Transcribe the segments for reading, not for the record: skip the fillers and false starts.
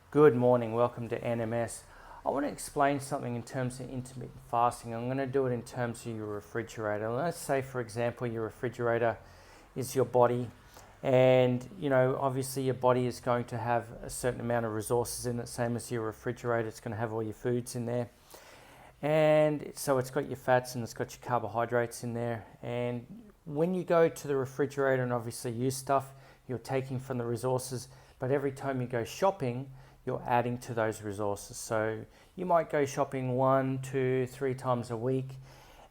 Good morning, welcome to NMS. I want to explain something in terms of intermittent fasting. I'm going to do it in terms of your refrigerator. Let's say, for example, your refrigerator is your body, and obviously your body is going to have a certain amount of resources in it, same as your refrigerator. It's going to have all your foods in there, and so it's got your fats and it's got your carbohydrates in there. And when you go to the refrigerator and obviously use stuff, you're taking from the resources, but every time you go shopping, you're adding to those resources. So you might go shopping 1, 2, 3 times a week.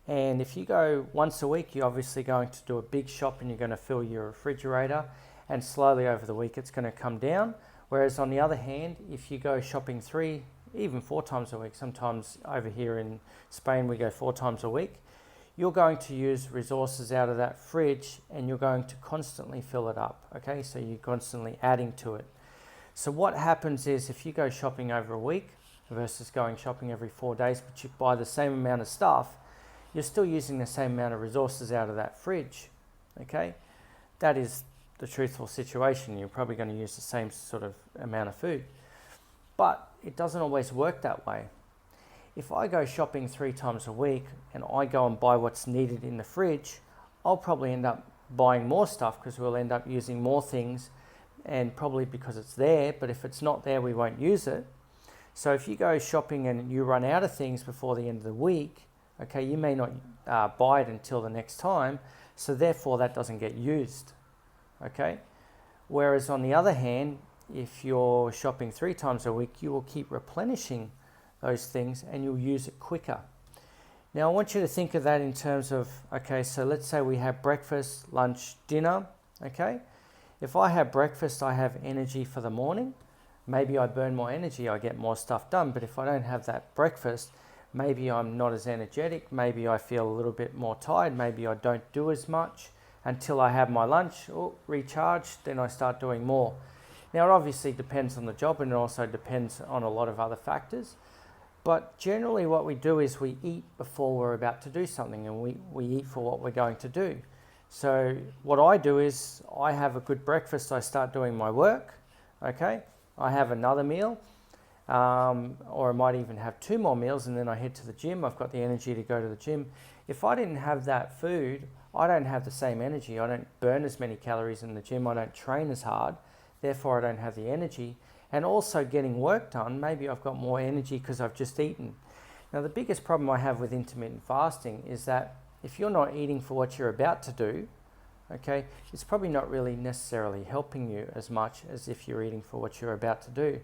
And if you go once a week, you're obviously going to do a big shop and you're going to fill your refrigerator. And slowly over the week, it's going to come down. Whereas on the other hand, if you go shopping 3, even 4 times a week, sometimes over here in Spain, we go 4 times a week, you're going to use resources out of that fridge and you're going to constantly fill it up. Okay, so you're constantly adding to it. So what happens is if you go shopping over a week versus going shopping every 4 days, but you buy the same amount of stuff, you're still using the same amount of resources out of that fridge. Okay, that is the truthful situation. You're probably going to use the same sort of amount of food, but it doesn't always work that way. If I go shopping 3 times a week and I go and buy what's needed in the fridge, I'll probably end up buying more stuff because we'll end up using more things, and probably because it's there, but if it's not there, we won't use it. So if you go shopping and you run out of things before the end of the week, okay, you may not buy it until the next time, so therefore that doesn't get used, okay? Whereas on the other hand, if you're shopping 3 times a week, you will keep replenishing those things and you'll use it quicker. Now I want you to think of that in terms of, okay, so let's say we have breakfast, lunch, dinner, okay? If I have breakfast, I have energy for the morning. Maybe I burn more energy, I get more stuff done. But if I don't have that breakfast, maybe I'm not as energetic. Maybe I feel a little bit more tired. Maybe I don't do as much until I have my lunch, recharge, then I start doing more. Now, it obviously depends on the job and it also depends on a lot of other factors. But generally what we do is we eat before we're about to do something, and we eat for what we're going to do. So what I do is I have a good breakfast, I start doing my work, okay? I have another meal, or I might even have 2 more meals, and then I head to the gym. I've got the energy to go to the gym. If I didn't have that food, I don't have the same energy. I don't burn as many calories in the gym. I don't train as hard. Therefore, I don't have the energy. And also getting work done, maybe I've got more energy because I've just eaten. Now, the biggest problem I have with intermittent fasting is that if you're not eating for what you're about to do, okay, it's probably not really necessarily helping you as much as if you're eating for what you're about to do.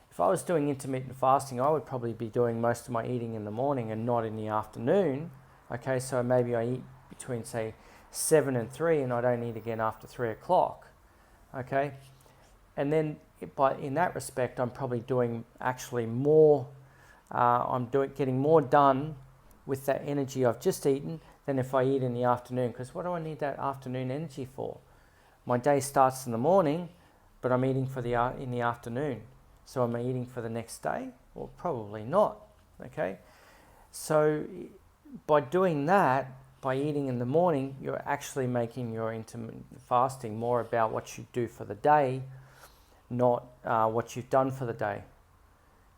If I was doing intermittent fasting, I would probably be doing most of my eating in the morning and not in the afternoon. Okay, so maybe I eat between, say, 7 and 3, and I don't eat again after 3 o'clock. Okay, and then in that respect, I'm probably doing actually more. Getting more done with that energy I've just eaten than if I eat in the afternoon. Because what do I need that afternoon energy for? My day starts in the morning, but I'm eating in the afternoon. So am I eating for the next day? Well, probably not. Okay. So by doing that, by eating in the morning, you're actually making your intermittent fasting more about what you do for the day, not what you've done for the day,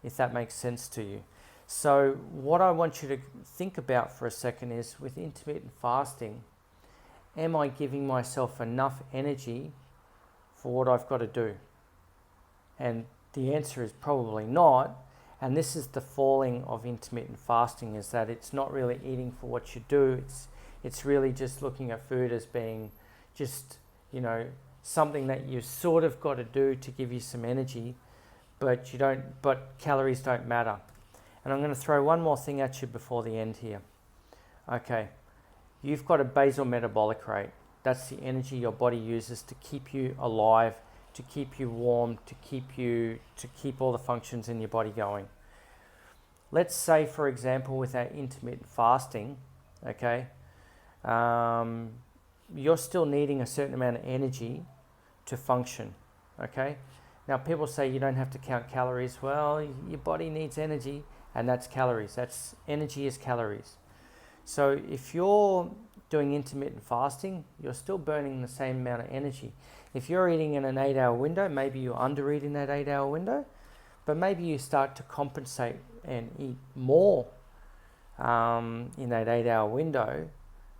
if that makes sense to you. So what I want you to think about for a second is, with intermittent fasting, am I giving myself enough energy for what I've got to do? And the answer is probably not. And this is the falling of intermittent fasting, is that it's not really eating for what you do. It's really just looking at food as being just, something that you sort of got to do to give you some energy, but calories don't matter. And I'm going to throw one more thing at you before the end here. Okay, you've got a basal metabolic rate. That's the energy your body uses to keep you alive, to keep you warm, to keep all the functions in your body going. Let's say, for example, with our intermittent fasting, okay, you're still needing a certain amount of energy to function, okay? Now, people say you don't have to count calories. Well, your body needs energy, and that's calories. Energy is calories. So if you're doing intermittent fasting, you're still burning the same amount of energy. If you're eating in an 8-hour window, maybe you're under eating that 8-hour window, but maybe you start to compensate and eat more in that 8-hour window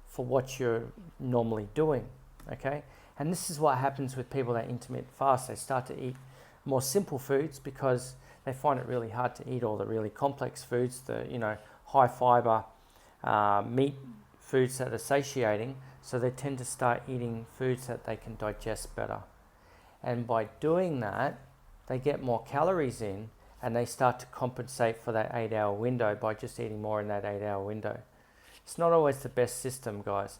for what you're normally doing, okay? And this is what happens with people that intermittent fast. They start to eat more simple foods because they find it really hard to eat all the really complex foods, the high fiber meat foods that are satiating. So they tend to start eating foods that they can digest better. And by doing that, they get more calories in, and they start to compensate for that 8-hour window by just eating more in that 8-hour window. It's not always the best system, guys.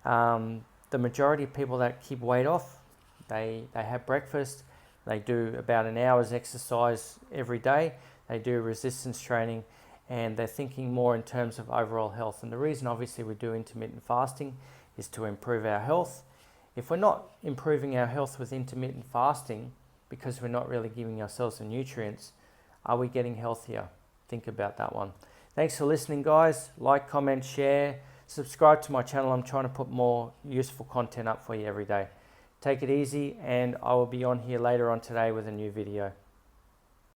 The majority of people that keep weight off, they have breakfast, they do about an hour's exercise every day, they do resistance training, and they're thinking more in terms of overall health. And the reason obviously we do intermittent fasting is to improve our health. If we're not improving our health with intermittent fasting because we're not really giving ourselves the nutrients, are we getting healthier? Think about that one. Thanks for listening, guys. Like, comment, share, subscribe to my channel. I'm trying to put more useful content up for you every day. Take it easy, and I will be on here later on today with a new video.